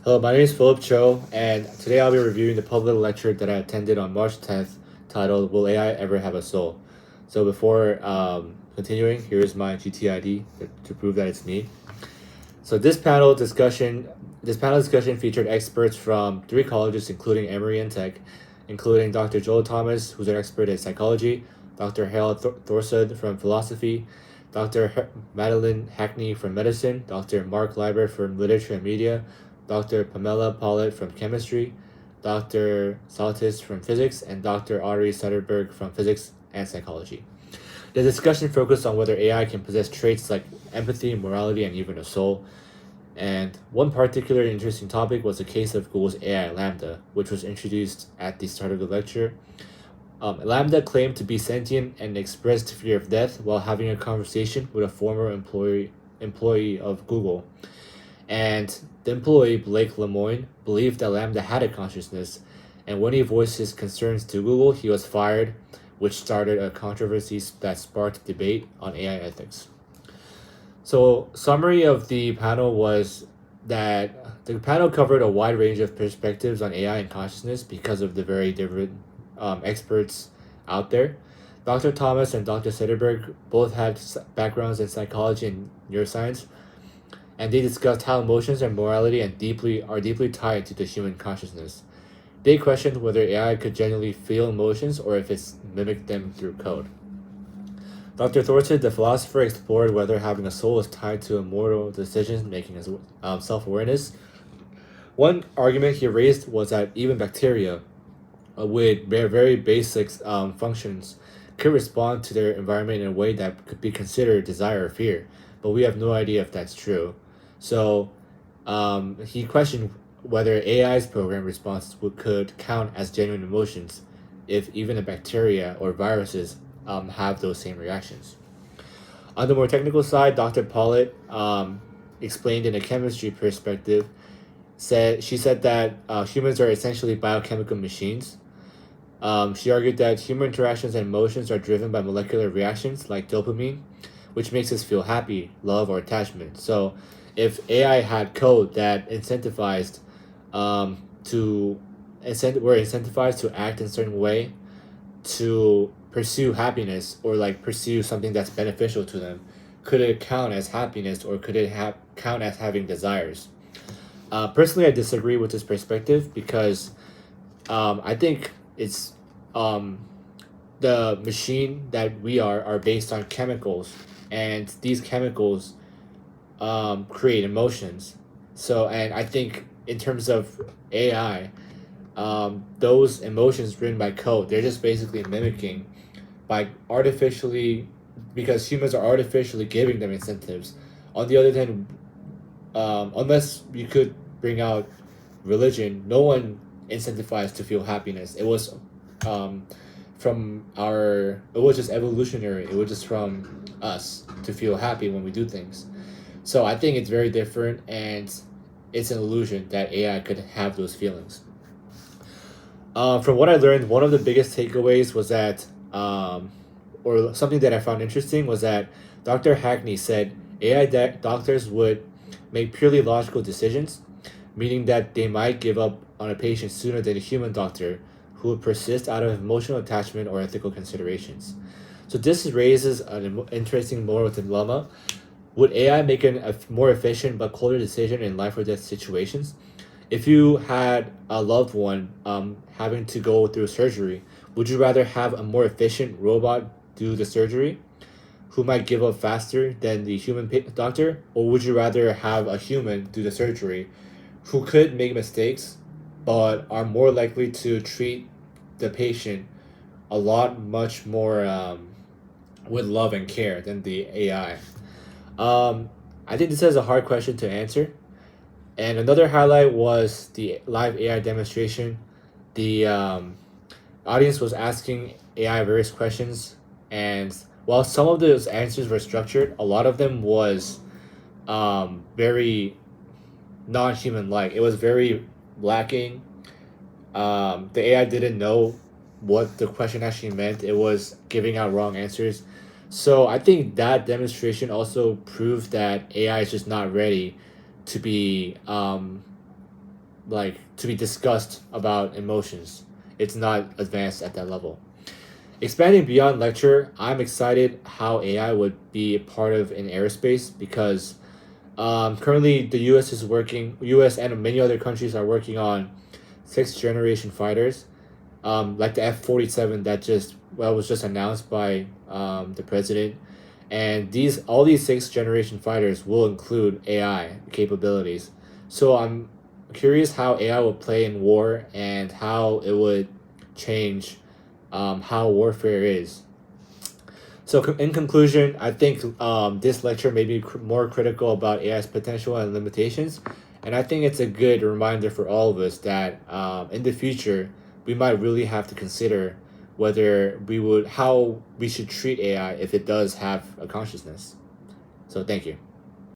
Hello, my name is Philip Cho, and today I'll be reviewing the public lecture that I attended on March 10th titled Will AI Ever Have a Soul? So, before continuing, here's my GTID to prove that it's me. So, this panel discussion featured experts from three colleges, including Emory and Tech, including Dr. Joel Thomas, who's an expert in psychology, Dr. Harold Thorsud from philosophy, Madeline Hackney from medicine, Dr. Mark Leiber from literature and media, Dr. Pamela Pollitt from chemistry, Dr. Saltis from physics, and Dr. Audrey Sutterberg from physics and psychology. The discussion focused on whether AI can possess traits like empathy, morality, and even a soul. And one particularly interesting topic was the case of Google's AI Lambda, which was introduced at the start of the lecture. Lambda claimed to be sentient and expressed fear of death while having a conversation with a former employee of Google. And the employee, Blake Lemoine, believed that Lambda had a consciousness, and when he voiced his concerns to Google, he was fired, which started a controversy that sparked debate on AI ethics. So, summary of the panel was that the panel covered a wide range of perspectives on AI and consciousness because of the very different experts out there. Dr. Thomas and Dr. Sederberg both had backgrounds in psychology and neuroscience, and they discussed how emotions and morality are deeply tied to the human consciousness. They questioned whether AI could genuinely feel emotions or if it's mimicked them through code. Dr. Thorson, the philosopher, explored whether having a soul is tied to immortal decision making as self awareness. One argument he raised was that even bacteria, with very basic functions, could respond to their environment in a way that could be considered desire or fear, but we have no idea if that's true. So he questioned whether AI's program responses could count as genuine emotions if even a bacteria or viruses have those same reactions. On the more technical side, Dr. Pollitt explained in a chemistry perspective. She said that humans are essentially biochemical machines. She argued that human interactions and emotions are driven by molecular reactions like dopamine, which makes us feel happy, love, or attachment. So, if AI had code that incentivized to were incentivized to act in a certain way to pursue happiness or like pursue something that's beneficial to them, could it count as happiness or could it count as having desires? Personally, I disagree with this perspective because I think it's um, the machine that we are based on chemicals, and these chemicals create emotions. So, and I think in terms of AI, those emotions written by code, they're just basically mimicking by artificially, because humans are artificially giving them incentives. On the other hand, unless you could bring out religion, no one incentivized to feel happiness. It was um, it was just evolutionary. It was just from us to feel happy when we do things. So I think it's very different, and it's an illusion that AI could have those feelings. From what I learned, one of the biggest takeaways was that, or something that I found interesting, was that Dr. Hackney said doctors would make purely logical decisions, meaning that they might give up on a patient sooner than a human doctor who would persist out of emotional attachment or ethical considerations. So this raises an interesting moral dilemma. Would AI make a more efficient but colder decision in life or death situations? If you had a loved one having to go through surgery, would you rather have a more efficient robot do the surgery who might give up faster than the doctor? Or would you rather have a human do the surgery who could make mistakes but are more likely to treat the patient a lot much more with love and care than the AI? I think this is a hard question to answer. And another highlight was the live AI demonstration. The audience was asking AI various questions, and while some of those answers were structured, a lot of them was very non-human like. It was very lacking. The AI didn't know what the question actually meant. It was giving out wrong answers. So I think that demonstration also proved that AI is just not ready to be like to be discussed about emotions. It's not advanced at that level. Expanding beyond lecture, I'm excited how AI would be a part of in aerospace because currently the U.S. and many other countries are working on sixth generation fighters, like the F-47 that was just announced by the president, and all these sixth generation fighters will include AI capabilities. So I'm curious how AI will play in war and how it would change how warfare is. So in conclusion, I think this lecture made me more critical about AI's potential and limitations, and I think it's a good reminder for all of us that in the future we might really have to consider how we should treat AI if it does have a consciousness. So thank you.